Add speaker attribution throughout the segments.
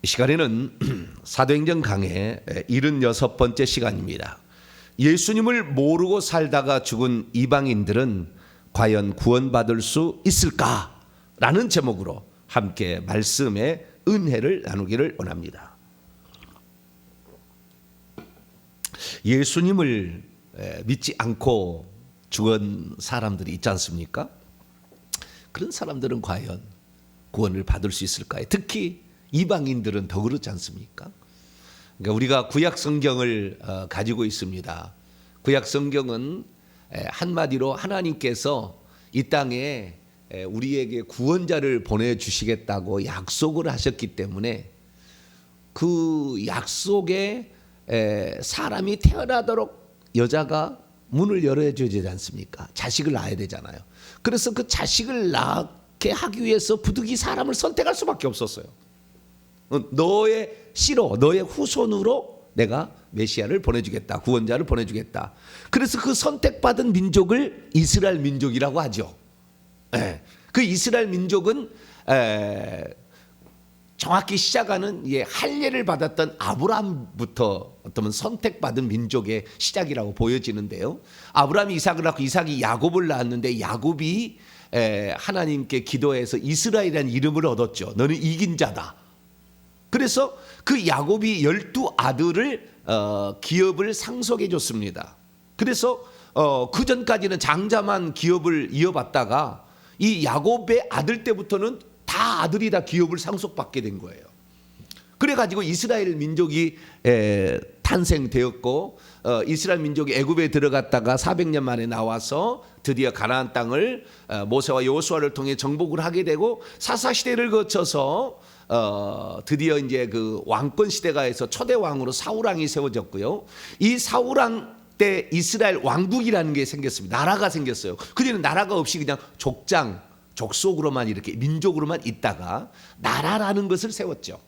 Speaker 1: 시간에는 사도행전 강의 76번째 시간입니다. 예수님을 모르고 살다가 죽은 이방인들은 과연 구원받을 수 있을까라는 제목으로 함께 말씀의 은혜를 나누기를 원합니다. 예수님을 믿지 않고 죽은 사람들이 있지 않습니까? 그런 사람들은 과연 구원을 받을 수 있을까요? 특히 이방인들은 더 그렇지 않습니까? 그러니까 우리가 구약 성경을 가지고 있습니다. 구약 성경은 한마디로 하나님께서 이 땅에 우리에게 구원자를 보내주시겠다고 약속을 하셨기 때문에 그 약속에 사람이 태어나도록 여자가 문을 열어줘야 되지 않습니까? 자식을 낳아야 되잖아요. 그래서 그 자식을 낳게 하기 위해서 부득이 사람을 선택할 수밖에 없었어요. 너의 씨로, 너의 후손으로 내가 메시아를 보내주겠다, 구원자를 보내주겠다. 그래서 그 선택받은 민족을 이스라엘 민족이라고 하죠. 그 이스라엘 민족은 정확히 시작하는 할례를 받았던 아브라함부터 어떤 선택받은 민족의 시작이라고 보여지는데요. 아브라함이 이삭을 낳고 이삭이 야곱을 낳았는데 야곱이 하나님께 기도해서 이스라엘이라는 이름을 얻었죠. 너는 이긴 자다. 그래서 그 야곱이 12아들을 기업을 상속해 줬습니다. 그래서 그 전까지는 장자만 기업을 이어받다가 이 야곱의 아들 때부터는 다 아들이 다 기업을 상속받게 된 거예요. 그래가지고 이스라엘 민족이 탄생되었고 이스라엘 민족이 애굽에 들어갔다가 400년 만에 나와서 드디어 가나안 땅을 모세와 여호수아를 통해 정복을 하게 되고 사사 시대를 거쳐서 드디어 이제 그 왕권 시대가 해서 초대 왕으로 사울왕이 세워졌고요. 이 사울왕 때 이스라엘 왕국이라는 게 생겼습니다. 나라가 생겼어요. 그전에는 나라가 없이 그냥 족속으로만 이렇게 민족으로만 있다가 나라라는 것을 세웠죠.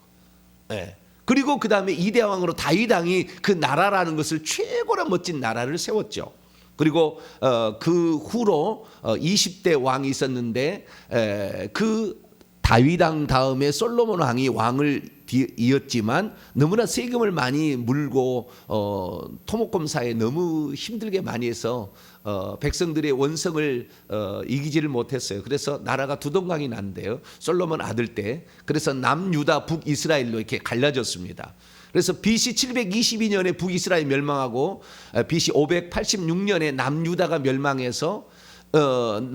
Speaker 1: 그리고 그 다음에 이대 왕으로 다윗 왕이 그 나라라는 것을 최고로 멋진 나라를 세웠죠. 그리고 그 후로 20대 왕이 있었는데 그 다윗 왕 다음에 솔로몬 왕이 왕을 이었지만 너무나 세금을 많이 물고 토목검사에 너무 힘들게 많이 해서 백성들의 원성을 이기지를 못했어요. 그래서 나라가 두동강이 났는데요. 솔로몬 아들 때. 그래서 남유다 북이스라엘로 이렇게 갈라졌습니다. 그래서 BC 722년에 북이스라엘 멸망하고 BC 586년에 남유다가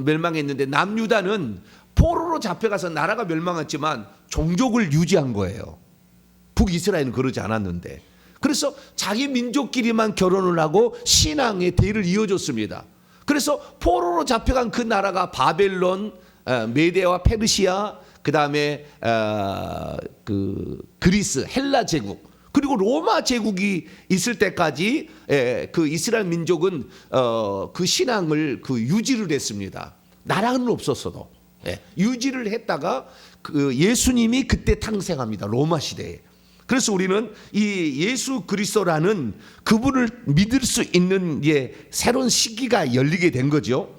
Speaker 1: 멸망했는데 남유다는 포로로 잡혀가서 나라가 멸망했지만 종족을 유지한 거예요. 북이스라엘은 그러지 않았는데. 그래서 자기 민족끼리만 결혼을 하고 신앙의 대를 이어줬습니다. 그래서 포로로 잡혀간 그 나라가 바벨론, 메데와 페르시아, 그 다음에 그 그리스, 헬라 제국, 그리고 로마 제국이 있을 때까지 그 이스라엘 민족은 그 신앙을 유지를 했습니다. 나라는 없었어도. 유지를 했다가 그 예수님이 그때 탄생합니다. 로마 시대에. 그래서 우리는 이 예수 그리스도라는 그분을 믿을 수 있는 새로운 시기가 열리게 된 거죠.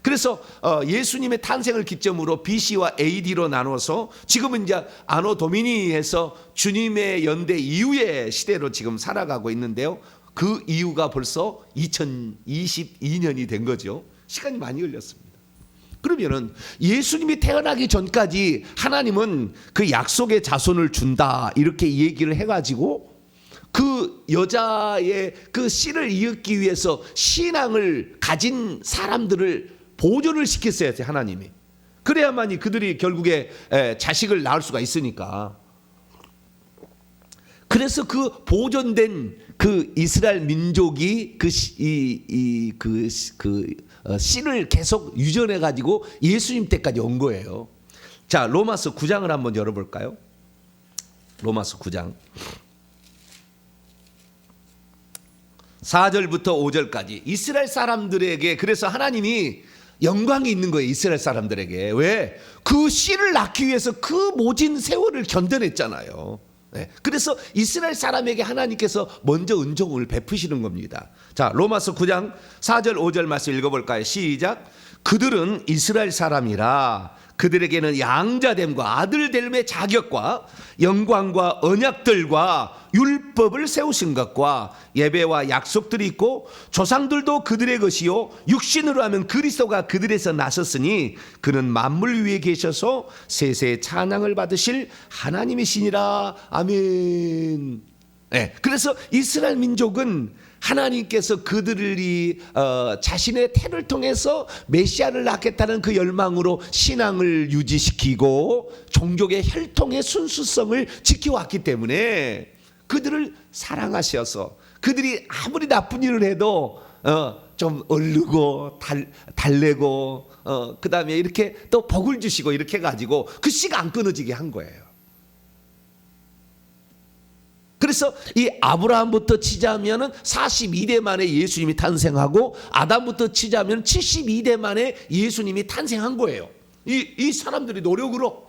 Speaker 1: 그래서 예수님의 탄생을 기점으로 BC와 AD로 나눠서 지금은 이제 아노 도미니에서 주님의 연대 이후의 시대로 지금 살아가고 있는데요. 그 이후가 벌써 2022년이 된 거죠. 시간이 많이 걸렸습니다. 그러면은 예수님이 태어나기 전까지 하나님은 그 약속의 자손을 준다 이렇게 얘기를 해가지고 그 여자의 그 씨를 이었기 위해서 신앙을 가진 사람들을 보존을 시켰어야 돼 하나님이. 그래야만이 그들이 결국에 자식을 낳을 수가 있으니까. 그래서 그 보존된 그 이스라엘 민족이 씨를 계속 유전해 가지고 예수님 때까지 온 거예요. 자, 로마서 9장을 한번 열어볼까요? 로마서 9장 4절부터 5절까지 이스라엘 사람들에게 그래서 하나님이 영광이 있는 거예요. 이스라엘 사람들에게. 왜? 그 씨를 낳기 위해서 그 모진 세월을 견뎌냈잖아요. 그래서 이스라엘 사람에게 하나님께서 먼저 은총을 베푸시는 겁니다. 자, 로마서 9장 4절 5절 말씀 읽어볼까요? 시작. 그들은 이스라엘 사람이라 그들에게는 양자됨과 아들됨의 자격과 영광과 언약들과 율법을 세우신 것과 예배와 약속들이 있고 조상들도 그들의 것이요 육신으로 하면 그리스도가 그들에서 나섰으니 그는 만물 위에 계셔서 세세의 찬양을 받으실 하나님이시니라. 아멘. 네, 그래서 이스라엘 민족은 하나님께서 그들이 자신의 태를 통해서 메시아를 낳겠다는 그 열망으로 신앙을 유지시키고 종족의 혈통의 순수성을 지켜왔기 때문에 그들을 사랑하셔서 그들이 아무리 나쁜 일을 해도 좀 얼르고 달래고 그 다음에 이렇게 또 복을 주시고 이렇게 해가지고 그 씨가 안 끊어지게 한 거예요. 그래서 이 아브라함부터 치자면은 42대 만에 예수님이 탄생하고 아담부터 치자면 72대 만에 예수님이 탄생한 거예요. 이 사람들이 노력으로.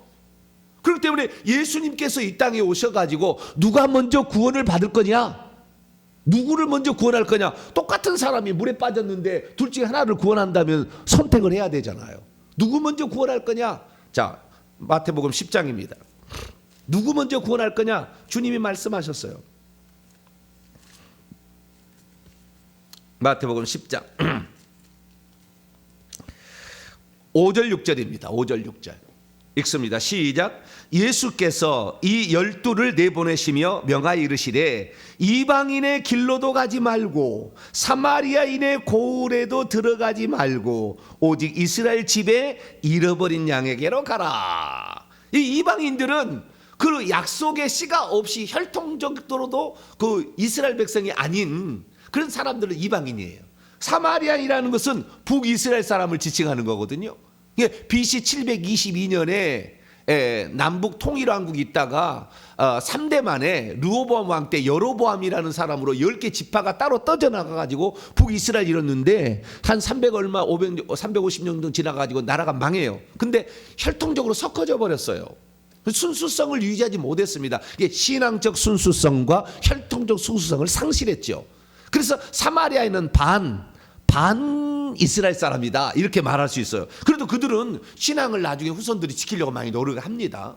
Speaker 1: 그렇기 때문에 예수님께서 이 땅에 오셔가지고 누가 먼저 구원을 받을 거냐? 누구를 먼저 구원할 거냐? 똑같은 사람이 물에 빠졌는데 둘 중에 하나를 구원한다면 선택을 해야 되잖아요. 누구 먼저 구원할 거냐? 자, 마태복음 10장입니다. 누구 먼저 구원할 거냐? 주님이 말씀하셨어요. 마태복음 10장 5절 6절입니다. 5절 6절 읽습니다. 시작. 예수께서 이 12를 내보내시며 명하여 이르시되 이방인의 길로도 가지 말고 사마리아인의 고을에도 들어가지 말고 오직 이스라엘 집에 잃어버린 양에게로 가라. 이 이방인들은 그 약속의 씨가 없이 혈통적으로도 그 이스라엘 백성이 아닌 그런 사람들은 이방인이에요. 사마리아인이라는 것은 북이스라엘 사람을 지칭하는 거거든요. BC 722년에 남북 통일왕국이 있다가 3대 만에 르호보암 왕 때 여로보암이라는 사람으로 10개 지파가 따로 떠져나가가지고 북이스라엘 이뤘는데 한 350년 정도 지나가지고 나라가 망해요. 근데 혈통적으로 섞어져 버렸어요. 순수성을 유지하지 못했습니다. 이게 신앙적 순수성과 혈통적 순수성을 상실했죠. 그래서 사마리아에는 반 이스라엘 사람이다 이렇게 말할 수 있어요. 그래도 그들은 신앙을 나중에 후손들이 지키려고 많이 노력을 합니다.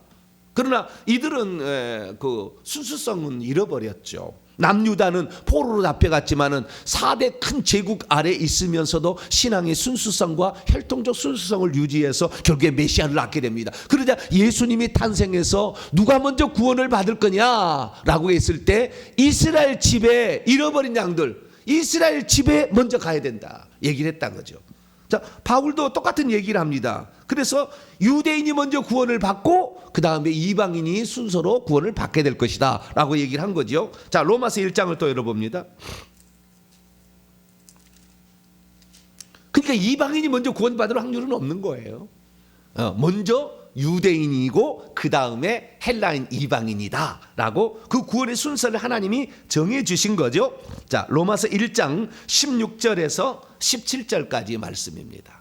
Speaker 1: 그러나 이들은 그 순수성은 잃어버렸죠. 남유다는 포로로 잡혀갔지만은 4대 큰 제국 아래 있으면서도 신앙의 순수성과 혈통적 순수성을 유지해서 결국에 메시아를 낳게 됩니다. 그러자 예수님이 탄생해서 누가 먼저 구원을 받을 거냐라고 했을 때 이스라엘 집에 잃어버린 양들, 이스라엘 집에 먼저 가야 된다 얘기를 했던 거죠. 자, 바울도 똑같은 얘기를 합니다. 그래서 유대인이 먼저 구원을 받고 그 다음에 이방인이 순서로 구원을 받게 될 것이다 라고 얘기를 한 거죠. 자, 로마서 1장을 또 열어봅니다. 그러니까 이방인이 먼저 구원받을 확률은 없는 거예요. 먼저 유대인이고 그 다음에 헬라인 이방인이다 라고 그 구원의 순서를 하나님이 정해 주신 거죠. 자, 로마서 1장 16절에서 17절까지 말씀입니다.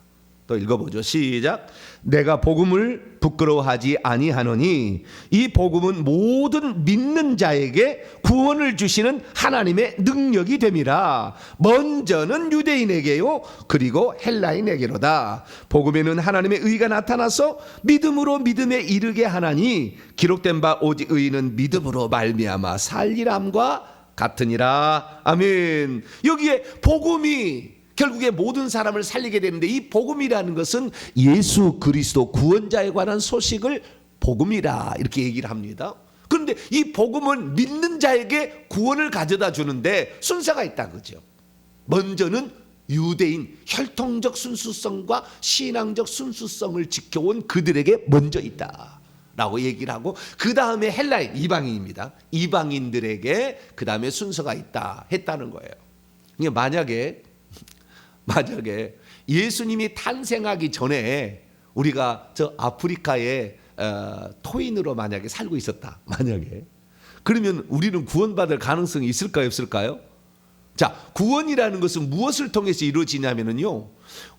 Speaker 1: 또 읽어보죠. 시작. 내가 복음을 부끄러워하지 아니하노니 이 복음은 모든 믿는 자에게 구원을 주시는 하나님의 능력이 됨이라. 먼저는 유대인에게요 그리고 헬라인에게로다. 복음에는 하나님의 의가 나타나서 믿음으로 믿음에 이르게 하나니 기록된 바 오직 의인은 믿음으로 말미암아 살리람과 같으니라. 아멘. 여기에 복음이 결국에 모든 사람을 살리게 되는데 이 복음이라는 것은 예수 그리스도 구원자에 관한 소식을 복음이라 이렇게 얘기를 합니다. 그런데 이 복음은 믿는 자에게 구원을 가져다 주는데 순서가 있다 그죠. 먼저는 유대인 혈통적 순수성과 신앙적 순수성을 지켜온 그들에게 먼저 있다 라고 얘기를 하고 그 다음에 헬라인 이방인입니다. 이방인들에게 그 다음에 순서가 있다 했다는 거예요. 만약에 예수님이 탄생하기 전에 우리가 저 아프리카에 토인으로 만약에 살고 있었다. 만약에 그러면 우리는 구원받을 가능성이 있을까요? 없을까요? 자, 구원이라는 것은 무엇을 통해서 이루어지냐면요.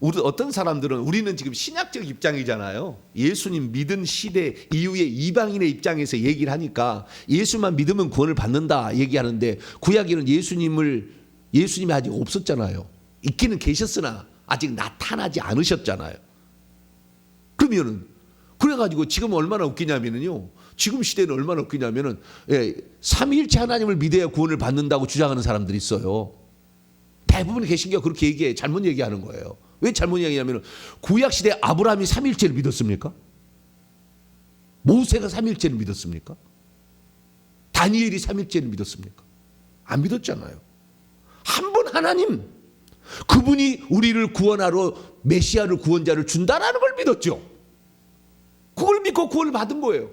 Speaker 1: 어떤 사람들은 우리는 지금 신약적 입장이잖아요. 예수님 믿은 시대 이후에 이방인의 입장에서 얘기를 하니까 예수만 믿으면 구원을 받는다 얘기하는데 구약에는 예수님이 아직 없었잖아요. 있기는 계셨으나 아직 나타나지 않으셨잖아요. 그러면은 그래가지고 지금 얼마나 웃기냐면은요. 지금 시대는 얼마나 웃기냐면은 삼위일체 하나님을 믿어야 구원을 받는다고 주장하는 사람들이 있어요. 대부분의 개신교가 그렇게 얘기해. 잘못 얘기하는 거예요. 왜 잘못 얘기하냐면은 구약 시대 아브라함이 삼위일체를 믿었습니까? 모세가 삼위일체를 믿었습니까? 다니엘이 삼위일체를 믿었습니까? 안 믿었잖아요. 한 분 하나님, 그분이 우리를 구원하러 메시아를 구원자를 준다라는 걸 믿었죠. 그걸 믿고 구원을 받은 거예요.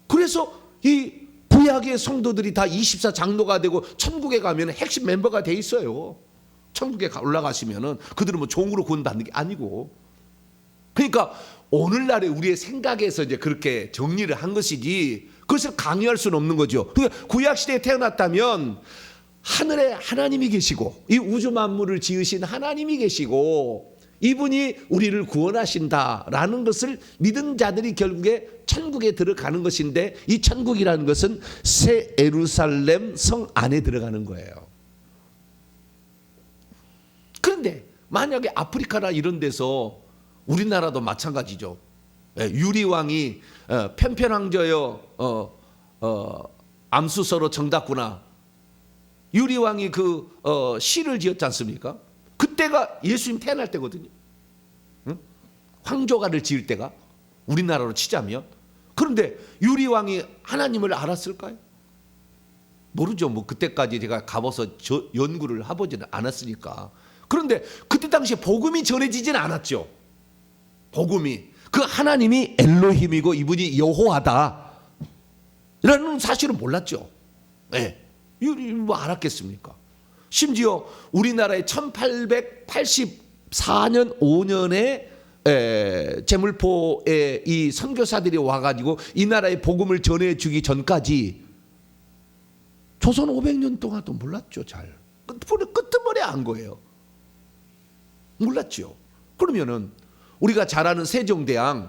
Speaker 1: 그래서 이 구약의 성도들이 다 24장로가 되고 천국에 가면 핵심 멤버가 돼 있어요. 천국에 올라가시면은 그들은 뭐 종으로 구원받는 게 아니고. 그러니까 오늘날의 우리의 생각에서 이제 그렇게 정리를 한 것이지 그것을 강요할 수는 없는 거죠. 그러니까 구약 시대에 태어났다면 하늘에 하나님이 계시고 이 우주 만물을 지으신 하나님이 계시고 이분이 우리를 구원하신다라는 것을 믿은 자들이 결국에 천국에 들어가는 것인데 이 천국이라는 것은 새 예루살렘 성 안에 들어가는 거예요. 그런데 만약에 아프리카나 이런 데서 우리나라도 마찬가지죠. 유리왕이 편편왕저여 암수서로 정답구나. 유리왕이 그 시를 지었지 않습니까? 그때가 예수님 태어날 때거든요. 응? 황조가를 지을 때가 우리나라로 치자면. 그런데 유리왕이 하나님을 알았을까요? 모르죠. 뭐 그때까지 제가 가봐서 연구를 해보지는 않았으니까. 그런데 그때 당시에 복음이 전해지진 않았죠. 복음이 그 하나님이 엘로힘이고 이분이 여호와다 라는 사실은 몰랐죠. 네. 뭐 알았겠습니까? 심지어 우리나라의 1884년 5년에 제물포에 이 선교사들이 와가지고 이 나라의 복음을 전해주기 전까지 조선 500년 동안도 몰랐죠. 잘 끄트머리 안 거예요. 몰랐죠. 그러면은 우리가 잘 아는 세종대왕은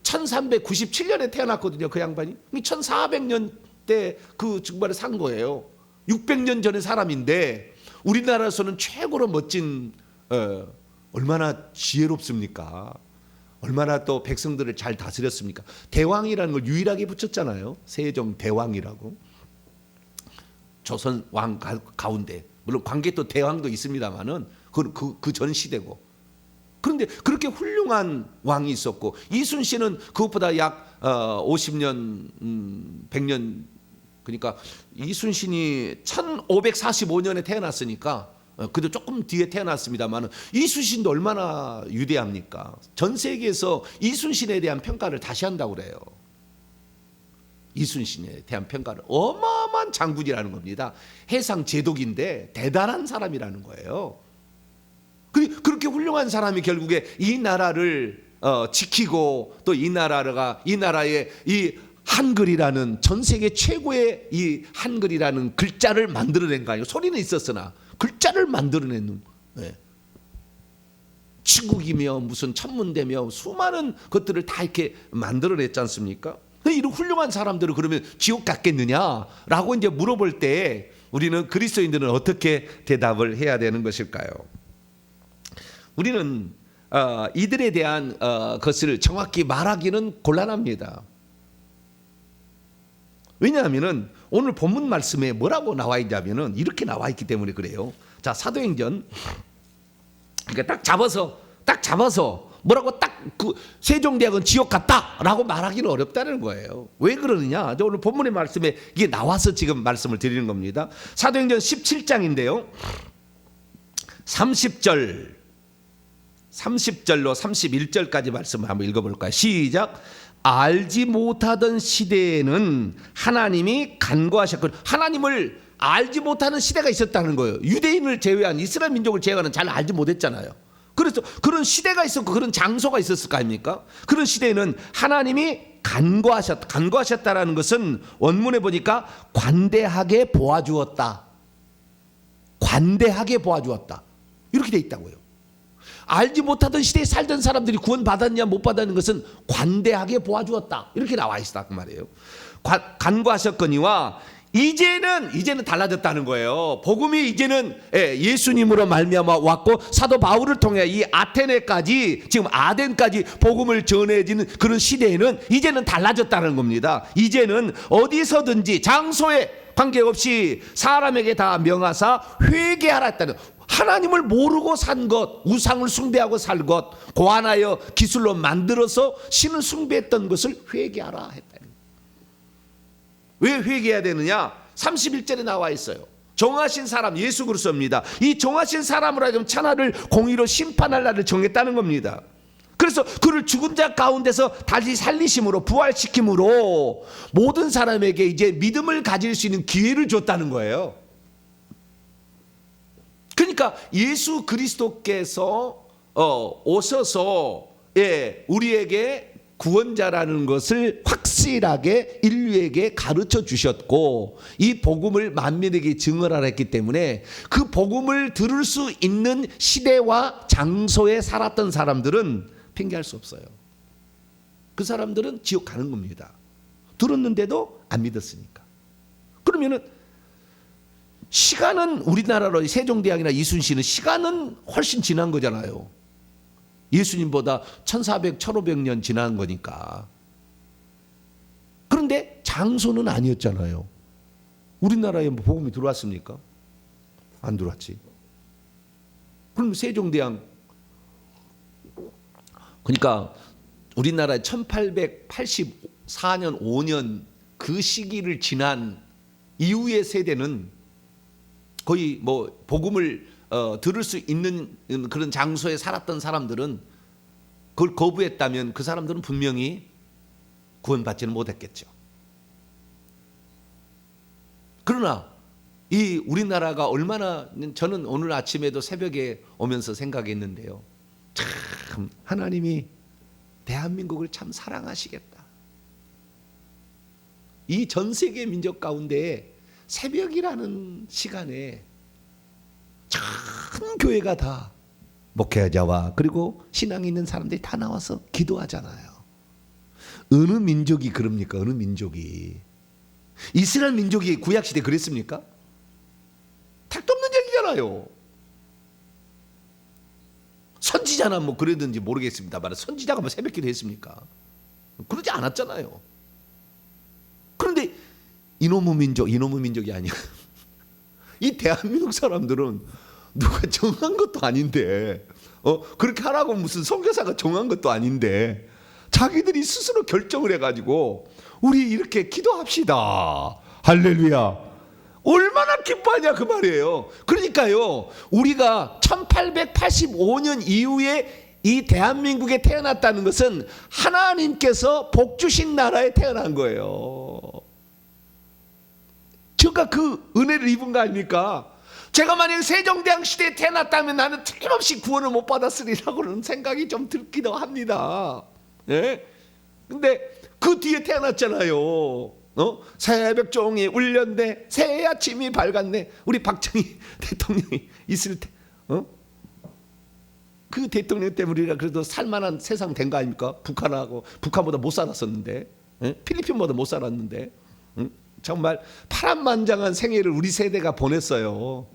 Speaker 1: 1397년에 태어났거든요. 그 양반이 1400년 때 그 증발에 산 거예요. 600년 전의 사람인데 우리나라에서는 최고로 멋진 얼마나 지혜롭습니까? 얼마나 또 백성들을 잘 다스렸습니까? 대왕이라는 걸 유일하게 붙였잖아요. 세종 대왕이라고. 조선 왕 가운데 물론 관계 또 대왕도 있습니다만은 그 전 시대고. 그런데 그렇게 훌륭한 왕이 있었고 이순신은 그것보다 약 50년 100년 그러니까 이순신이 1545년에 태어났으니까 그도 조금 뒤에 태어났습니다만 이순신도 얼마나 위대합니까? 전 세계에서 이순신에 대한 평가를 다시 한다고 그래요. 이순신에 대한 평가를 어마어마한 장군이라는 겁니다. 해상 제독인데 대단한 사람이라는 거예요. 그렇게 훌륭한 사람이 결국에 이 나라를 지키고 또 이 나라의 이 한글이라는 전 세계 최고의 이 한글이라는 글자를 만들어낸 거 아니에요. 소리는 있었으나 글자를 만들어낸 치국이며 무슨 천문대며 수많은 것들을 다 이렇게 만들어냈지 않습니까? 이런 훌륭한 사람들을 그러면 지옥 갔겠느냐라고 이제 물어볼 때 우리는 그리스도인들은 어떻게 대답을 해야 되는 것일까요? 우리는 이들에 대한 것을 정확히 말하기는 곤란합니다. 왜냐하면 오늘 본문 말씀에 뭐라고 나와 있냐면은 이렇게 나와 있기 때문에 그래요. 자, 사도행전 그러니까 딱 잡아서 뭐라고 딱 그 세종대왕은 지옥 갔다라고 말하기는 어렵다는 거예요. 왜 그러느냐? 오늘 본문의 말씀에 이게 나와서 지금 말씀을 드리는 겁니다. 사도행전 17장인데요. 30절로 31절까지 말씀을 한번 읽어볼까요? 시작. 알지 못하던 시대에는 하나님이 간구하셨거든. 하나님을 알지 못하는 시대가 있었다는 거예요. 유대인을 제외한 이스라엘 민족을 제외하는 잘 알지 못했잖아요. 그래서 그런 시대가 있었고 그런 장소가 있었을 거 아닙니까? 그런 시대에는 하나님이 간구하셨다라는 것은 원문에 보니까 관대하게 보아주었다. 관대하게 보아주었다. 이렇게 돼 있다고요. 알지 못하던 시대에 살던 사람들이 구원받았냐 못 받았는 것은 관대하게 보아주었다. 이렇게 나와 있다 그 말이에요. 간구하셨거니와 이제는 달라졌다는 거예요. 복음이 이제는 예수님으로 말미암아 왔고, 사도 바울을 통해 이 아테네까지, 지금 아덴까지 복음을 전해지는 그런 시대에는 이제는 달라졌다는 겁니다. 이제는 어디서든지 장소에 관계없이 사람에게 다 명하사 회개하라 했다는, 하나님을 모르고 산 것, 우상을 숭배하고 살 것, 고안하여 기술로 만들어서 신을 숭배했던 것을 회개하라 했다. 왜 회개해야 되느냐? 31절에 나와 있어요. 정하신 사람 예수 그리스도입니다. 이 정하신 사람으로 하여금 천하를 공의로 심판할 날을 정했다는 겁니다. 그래서 그를 죽은 자 가운데서 다시 살리심으로, 부활시킴으로 모든 사람에게 이제 믿음을 가질 수 있는 기회를 줬다는 거예요. 그러니까 예수 그리스도께서 오셔서 우리에게 구원자라는 것을 확실하게 인류에게 가르쳐 주셨고, 이 복음을 만민에게 증언하라 했기 때문에 그 복음을 들을 수 있는 시대와 장소에 살았던 사람들은 핑계할 수 없어요. 그 사람들은 지옥 가는 겁니다. 들었는데도 안 믿었으니까. 그러면은 시간은, 우리나라로 세종대왕이나 이순신은 시간은 훨씬 지난 거잖아요. 예수님보다 1400, 1500년 지난 거니까. 그런데 장소는 아니었잖아요. 우리나라에 뭐 복음이 들어왔습니까? 안 들어왔지. 그럼 세종대왕, 그러니까 우리나라에 1884년 5년 그 시기를 지난 이후의 세대는 거의 뭐 복음을 들을 수 있는 그런 장소에 살았던 사람들은 그걸 거부했다면 그 사람들은 분명히 구원받지는 못했겠죠. 그러나 이 우리나라가 얼마나, 저는 오늘 아침에도 새벽에 오면서 생각했는데요, 참 하나님이 대한민국을 참 사랑하시겠다. 이 전 세계 민족 가운데 새벽이라는 시간에 전 교회가 다, 목회자와 그리고 신앙이 있는 사람들이 다 나와서 기도하잖아요. 어느 민족이 그럽니까? 어느 민족이? 이스라엘 민족이 구약시대 그랬습니까? 택도 없는 얘기잖아요. 선지자나 뭐 그러든지 모르겠습니다만, 선지자가 뭐 새벽기도 했습니까? 그러지 않았잖아요. 그런데 이놈의 민족이 아니야. 이 대한민국 사람들은 누가 정한 것도 아닌데, 그렇게 하라고 무슨 선교사가 정한 것도 아닌데, 자기들이 스스로 결정을 해가지고 우리 이렇게 기도합시다. 할렐루야. 얼마나 기뻐하냐 그 말이에요. 그러니까요, 우리가 1885년 이후에 이 대한민국에 태어났다는 것은 하나님께서 복 주신 나라에 태어난 거예요. 제가 그 은혜를 입은 거 아닙니까? 제가 만약 세종대왕 시대에 태어났다면 나는 틀림없이 구원을 못 받았으리라고는 생각이 좀 들기도 합니다. 예? 근데 그 뒤에 태어났잖아요. 새벽 종이 울렸네, 새 아침이 밝았네. 우리 박정희 대통령이 있을 때, 그 대통령 때문에 우리가 그래도 살만한 세상 된 거 아닙니까? 북한보다 못 살았었는데, 필리핀보다 못 살았는데, 정말 파란만장한 생애를 우리 세대가 보냈어요.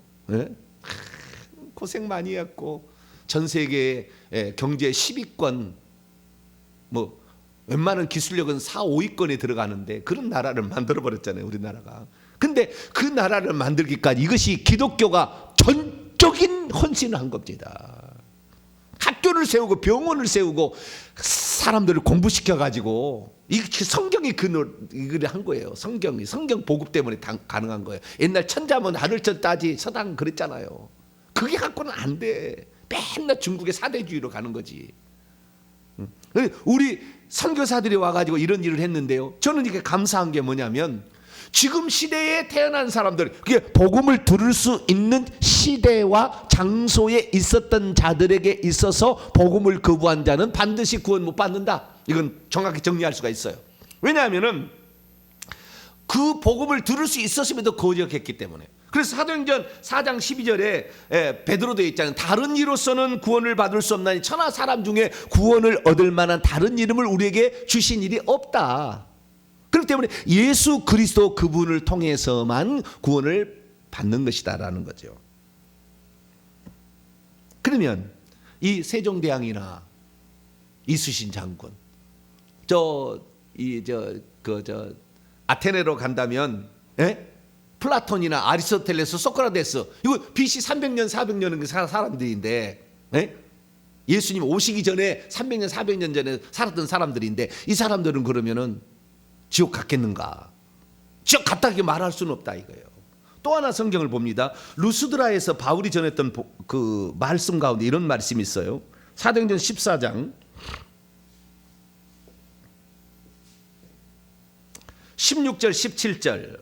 Speaker 1: 고생 많이 했고, 전 세계 경제 10위권, 뭐 웬만한 기술력은 4, 5위권에 들어가는데 그런 나라를 만들어 버렸잖아요, 우리나라가. 근데 그 나라를 만들기까지 이것이 기독교가 전적인 헌신을 한 겁니다. 학교를 세우고 병원을 세우고 사람들을 공부시켜 가지고, 이 성경이 이걸 한 거예요. 성경 보급 때문에 가능한 거예요. 옛날 천자문 하늘천 따지 서당 그랬잖아요. 그게 갖고는 안 돼. 맨날 중국의 사대주의로 가는 거지. 우리 선교사들이 와가지고 이런 일을 했는데요, 저는 이게 감사한 게 뭐냐면, 지금 시대에 태어난 사람들, 그게 복음을 들을 수 있는 시대와 장소에 있었던 자들에게 있어서 복음을 거부한 자는 반드시 구원 못 받는다. 이건 정확히 정리할 수가 있어요. 왜냐하면은 그 복음을 들을 수 있었음에도 거역했기 때문에. 그래서 사도행전 4장 12절에 베드로 되어 있잖아요. 다른 이로서는 구원을 받을 수 없나니 천하 사람 중에 구원을 얻을 만한 다른 이름을 우리에게 주신 일이 없다. 그럼 그렇기 때문에 예수 그리스도 그분을 통해서만 구원을 받는 것이다라는 거죠. 그러면 이 세종대왕이나 이순신 장군, 아테네로 간다면, 플라톤이나 아리스토텔레스, 소크라테스, 이거 BC 300년, 400년은 사람들인데, 예수님 오시기 전에 300년, 400년 전에 살았던 사람들인데, 이 사람들은 그러면은 지옥 갔겠는가? 지옥 갔다고 말할 수는 없다 이거예요. 또 하나 성경을 봅니다. 루스드라에서 바울이 전했던 그 말씀 가운데 이런 말씀이 있어요. 사도행전 14장 16절 17절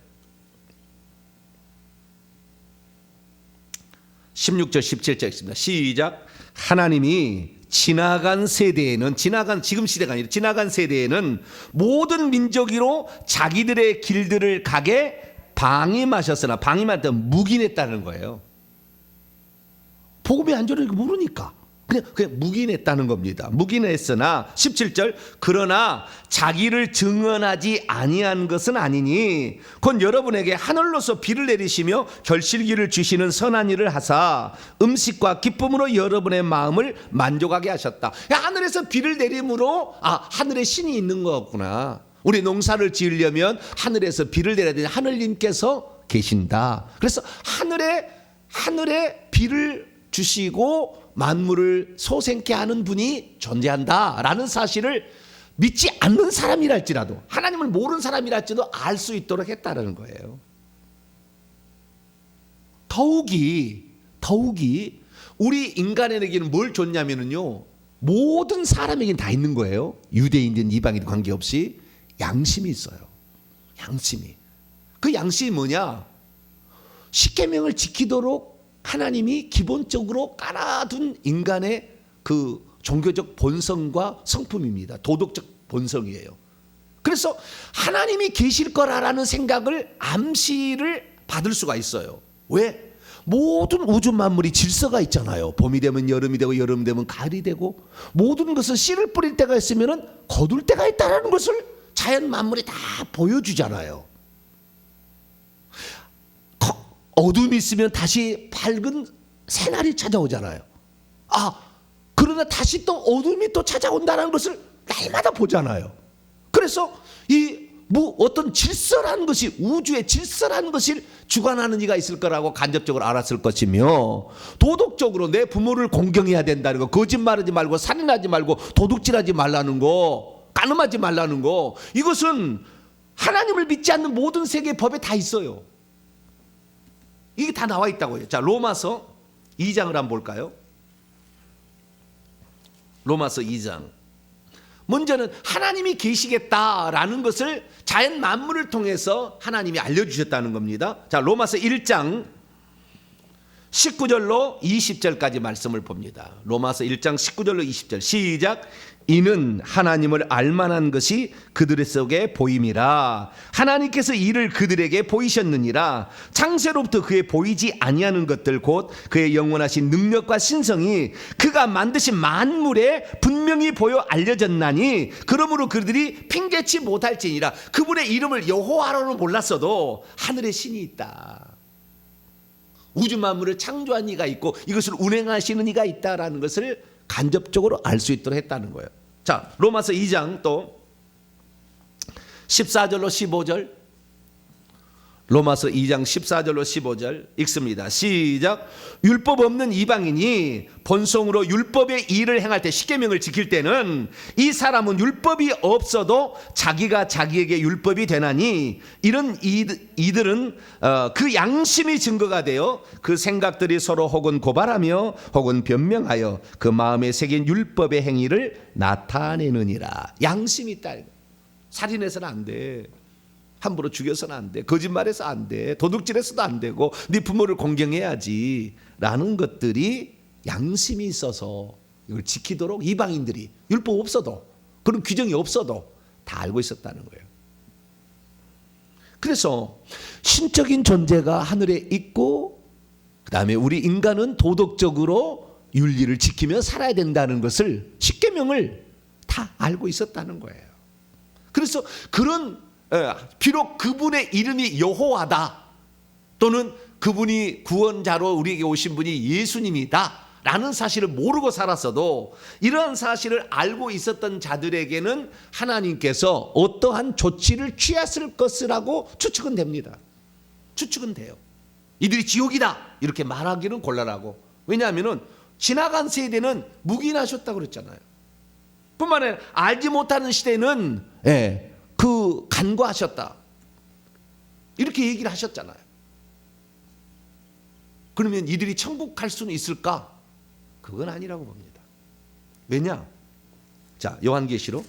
Speaker 1: 16절 17절 있습니다. 시작. 하나님이 지나간 세대에는, 지금 시대가 아니라 지나간 세대에는 모든 민족으로 자기들의 길들을 가게 방임하셨으나, 방임할 때 묵인했다는 거예요. 복음이 안 전하니까 모르니까 그냥 묵인했다는 겁니다. 묵인했으나 17절 그러나 자기를 증언하지 아니한 것은 아니니 곧 여러분에게 하늘로서 비를 내리시며 결실기를 주시는 선한 일을 하사 음식과 기쁨으로 여러분의 마음을 만족하게 하셨다. 하늘에서 비를 내림으로 하늘에 신이 있는 거구나. 우리 농사를 지으려면 하늘에서 비를 내려야 되는 하늘님께서 계신다. 그래서 하늘에 비를 주시고 만물을 소생케 하는 분이 존재한다라는 사실을 믿지 않는 사람이랄지라도, 하나님을 모르는 사람이랄지도 알 수 있도록 했다는 거예요. 더욱이 우리 인간에게는 뭘 줬냐면요, 모든 사람에게는 다 있는 거예요. 유대인든 이방인든 관계없이 양심이 있어요. 양심이. 그 양심이 뭐냐? 십계명을 지키도록 하나님이 기본적으로 깔아둔 인간의 그 종교적 본성과 성품입니다. 도덕적 본성이에요. 그래서 하나님이 계실 거라는 생각을 암시를 받을 수가 있어요. 왜? 모든 우주 만물이 질서가 있잖아요. 봄이 되면 여름이 되고 여름 되면 가을이 되고, 모든 것은 씨를 뿌릴 때가 있으면 거둘 때가 있다는 것을 자연 만물이 다 보여주잖아요. 어둠이 있으면 다시 밝은 새날이 찾아오잖아요. 그러나 다시 또 어둠이 또 찾아온다는 것을 날마다 보잖아요. 그래서 어떤 질서라는 것이, 우주의 질서라는 것을 주관하는 이가 있을 거라고 간접적으로 알았을 것이며, 도덕적으로 내 부모를 공경해야 된다는 거, 거짓말하지 말고 살인하지 말고 도둑질하지 말라는 거, 간음하지 말라는 거, 이것은 하나님을 믿지 않는 모든 세계의 법에 다 있어요. 이게 다 나와 있다고요. 자, 로마서 2장을 한번 볼까요? 로마서 2장. 먼저는 하나님이 계시겠다라는 것을 자연 만물을 통해서 하나님이 알려주셨다는 겁니다. 자, 로마서 1장 19절로 20절까지 말씀을 봅니다. 로마서 1장 19절로 20절 시작. 이는 하나님을 알만한 것이 그들 속에 보임이라. 하나님께서 이를 그들에게 보이셨느니라. 창세로부터 그의 보이지 아니하는 것들 곧 그의 영원하신 능력과 신성이 그가 만드신 만물에 분명히 보여 알려졌나니 그러므로 그들이 핑계치 못할지니라. 그분의 이름을 여호와로는 몰랐어도 하늘에 신이 있다. 우주 만물을 창조한 이가 있고 이것을 운행하시는 이가 있다라는 것을 간접적으로 알 수 있도록 했다는 거예요. 자, 로마서 2장 또 14절로 15절, 로마서 2장 14절로 15절 읽습니다. 시작. 율법 없는 이방인이 본성으로 율법의 일을 행할 때, 십계명을 지킬 때는 이 사람은 율법이 없어도 자기가 자기에게 율법이 되나니 이런 이들은 그 양심이 증거가 되어 그 생각들이 서로 혹은 고발하며 혹은 변명하여 그 마음에 새긴 율법의 행위를 나타내느니라. 양심이 있다. 살인해서는 안 돼. 함부로 죽여서는 안 돼. 거짓말해서 안 돼. 도둑질해서도 안 되고 네 부모를 공경해야지 라는 것들이 양심이 있어서 이걸 지키도록 이방인들이 율법 없어도, 그런 규정이 없어도 다 알고 있었다는 거예요. 그래서 신적인 존재가 하늘에 있고 그 다음에 우리 인간은 도덕적으로 윤리를 지키며 살아야 된다는 것을, 십계명을 다 알고 있었다는 거예요. 그래서 그런 비록 그분의 이름이 여호와다, 또는 그분이 구원자로 우리에게 오신 분이 예수님이다 라는 사실을 모르고 살았어도, 이러한 사실을 알고 있었던 자들에게는 하나님께서 어떠한 조치를 취했을 것이라고 추측은 됩니다. 추측은 돼요. 이들이 지옥이다 이렇게 말하기는 곤란하고, 왜냐하면 지나간 세대는 묵인하셨다고 그랬잖아요. 뿐만 아니라 알지 못하는 시대는 그 간과하셨다 이렇게 얘기를 하셨잖아요. 그러면 이들이 천국 갈 수는 있을까? 그건 아니라고 봅니다. 왜냐? 자, 요한계시록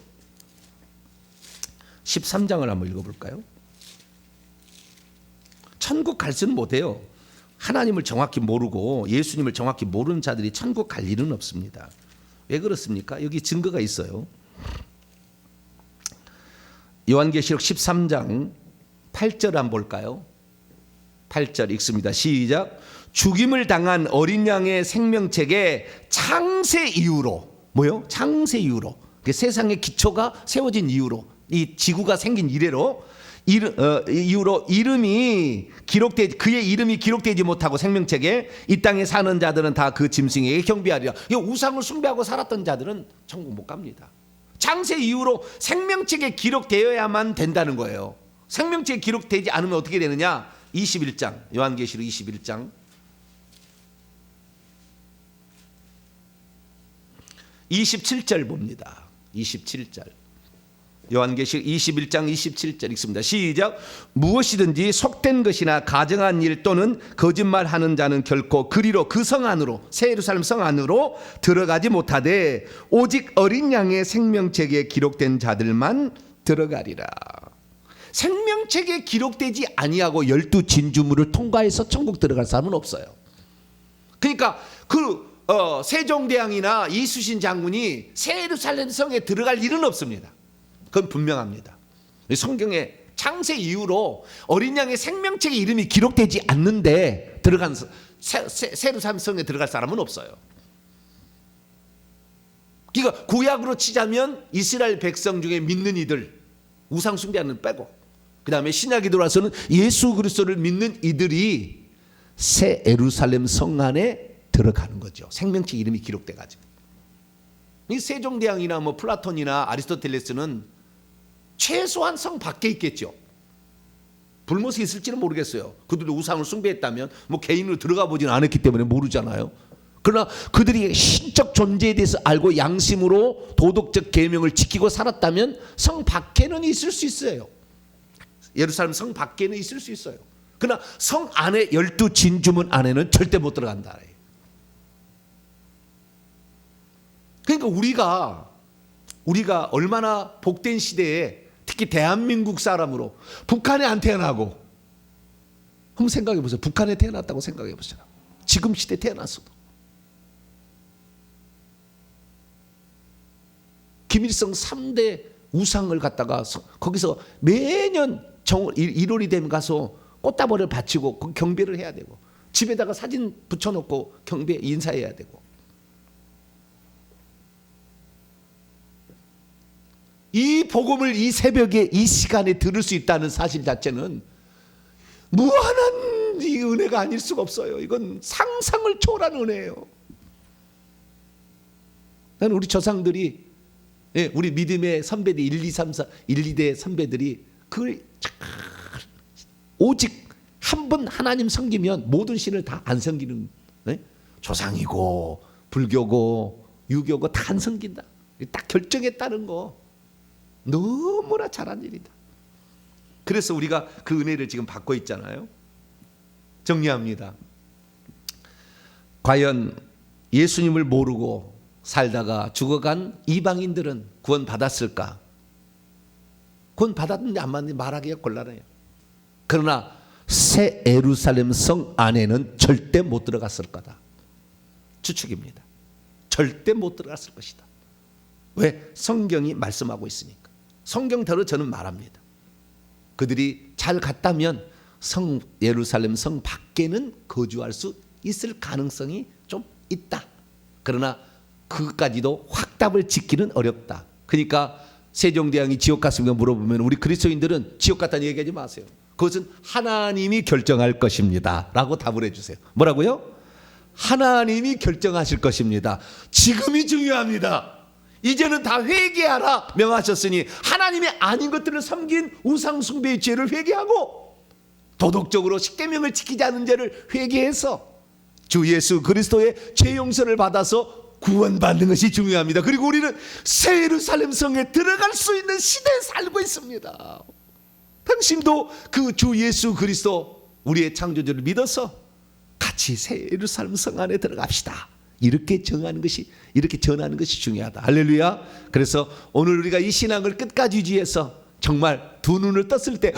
Speaker 1: 13장을 한번 읽어볼까요? 천국 갈 수는 못해요. 하나님을 정확히 모르고 예수님을 정확히 모르는 자들이 천국 갈 일은 없습니다. 왜 그렇습니까? 여기 증거가 있어요. 요한계시록 13장 8절 한번 볼까요? 8절 읽습니다. 시작. 죽임을 당한 어린 양의 생명책에 창세 이후로, 뭐요? 창세 이후로, 세상의 기초가 세워진 이후로, 이 지구가 생긴 이래로 이후로 그의 이름이 기록되지 못하고 생명책에 이 땅에 사는 자들은 다 그 짐승에게 경배하리라. 이 우상을 숭배하고 살았던 자들은 천국 못 갑니다. 창세 이후로 생명책에 기록되어야만 된다는 거예요. 생명책에 기록되지 않으면 어떻게 되느냐? 21장, 요한계시록 21장 27절 봅니다. 27절. 요한계시록 21장 27절 읽습니다. 시작. 무엇이든지 속된 것이나 가정한 일 또는 거짓말하는 자는 결코 그리로 그 성 안으로, 새 예루살렘 성 안으로 들어가지 못하되 오직 어린 양의 생명책에 기록된 자들만 들어가리라. 생명책에 기록되지 아니하고 12 진주물을 통과해서 천국 들어갈 사람은 없어요. 그러니까 세종대왕이나 이순신 장군이 새 예루살렘 성에 들어갈 일은 없습니다. 그건 분명합니다. 성경에 창세 이후로 어린 양의 생명책에 이름이 기록되지 않는데 들어간 새 예루살렘 성에 들어갈 사람은 없어요. 그러니까 구약으로 치자면 이스라엘 백성 중에 믿는 이들, 우상 숭배하는 빼고, 그 다음에 신약이 들어와서는 예수 그리스도를 믿는 이들이 새 예루살렘 성 안에 들어가는 거죠. 생명책 이름이 기록돼 가지고. 이 세종대왕이나 뭐 플라톤이나 아리스토텔레스는 최소한 성 밖에 있겠죠. 불못이 있을지는 모르겠어요. 그들도 우상을 숭배했다면 뭐 개인으로 들어가 보지는 않았기 때문에 모르잖아요. 그러나 그들이 신적 존재에 대해서 알고 양심으로 도덕적 계명을 지키고 살았다면 성 밖에는 있을 수 있어요. 예루살렘 성 밖에는 있을 수 있어요. 그러나 성 안에 12 진주문 안에는 절대 못 들어간다. 그러니까 우리가 얼마나 복된 시대에, 특히 대한민국 사람으로 북한에 안 태어나고, 한번 생각해 보세요. 북한에 태어났다고 생각해 보세요. 지금 시대에 태어났어도 김일성 3대 우상을 갖다가 거기서 매년 1월이 되면 가서 꽃다발을 바치고 경배를 해야 되고, 집에다가 사진 붙여놓고 경배 인사해야 되고, 이 복음을 이 새벽에 이 시간에 들을 수 있다는 사실 자체는 무한한 이 은혜가 아닐 수가 없어요. 이건 상상을 초월한 은혜예요. 나는 우리 조상들이, 우리 믿음의 선배들 1, 2, 3, 4, 1, 2대 선배들이 그걸 오직 한 번 하나님 섬기면 모든 신을 다 안 섬기는, 조상이고 불교고 유교고 다 안 섬긴다. 딱 결정했다는 거 너무나 잘한 일이다. 그래서 우리가 그 은혜를 지금 받고 있잖아요. 정리합니다. 과연 예수님을 모르고 살다가 죽어간 이방인들은 구원 받았을까? 구원 받았는데 안 받는지 말하기가 곤란해요. 그러나 새 예루살렘 성 안에는 절대 못 들어갔을 거다. 추측입니다. 절대 못 들어갔을 것이다. 왜? 성경이 말씀하고 있으니까. 성경대로 저는 말합니다. 그들이 잘 갔다면 성 예루살렘 성 밖에는 거주할 수 있을 가능성이 좀 있다. 그러나 그것까지도 확답을 짓기는 어렵다. 그러니까 세종대왕이 지옥 갔습니까 물어보면 우리 그리스도인들은 지옥 갔다는 얘기하지 마세요. 그것은 하나님이 결정할 것입니다 라고 답을 해주세요. 뭐라고요? 하나님이 결정하실 것입니다. 지금이 중요합니다. 이제는 다 회개하라 명하셨으니 하나님이 아닌 것들을 섬긴 우상숭배의 죄를 회개하고 도덕적으로 십계명을 지키지 않은 죄를 회개해서 주 예수 그리스도의 죄 용서를 받아서 구원받는 것이 중요합니다. 그리고 우리는 새 예루살렘 성에 들어갈 수 있는 시대에 살고 있습니다. 당신도 그 주 예수 그리스도 우리의 창조주를 믿어서 같이 새 예루살렘 성 안에 들어갑시다. 이렇게 전하는 것이 중요하다. 할렐루야. 그래서 오늘 우리가 이 신앙을 끝까지 유지해서 정말 두 눈을 떴을 때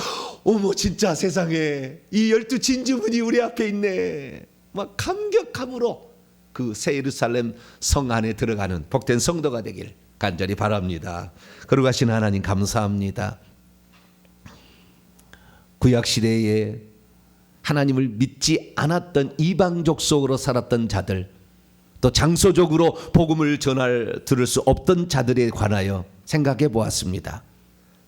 Speaker 1: 어머 진짜 세상에 이 12 진주문이 우리 앞에 있네. 막 감격함으로 그 새 예루살렘 성 안에 들어가는 복된 성도가 되길 간절히 바랍니다. 거룩하신 하나님 감사합니다. 구약시대에 하나님을 믿지 않았던 이방족 속으로 살았던 자들, 또 장소적으로 복음을 들을 수 없던 자들에 관하여 생각해 보았습니다.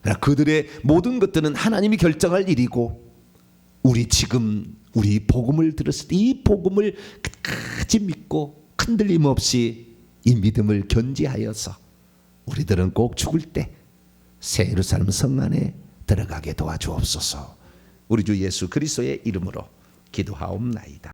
Speaker 1: 그러나 그들의 모든 것들은 하나님이 결정할 일이고 우리 복음을 들었을 때 이 복음을 끝까지 믿고 흔들림 없이 이 믿음을 견지하여서 우리들은 꼭 죽을 때 새 예루살렘 성 안에 들어가게 도와주옵소서. 우리 주 예수 그리스도의 이름으로 기도하옵나이다.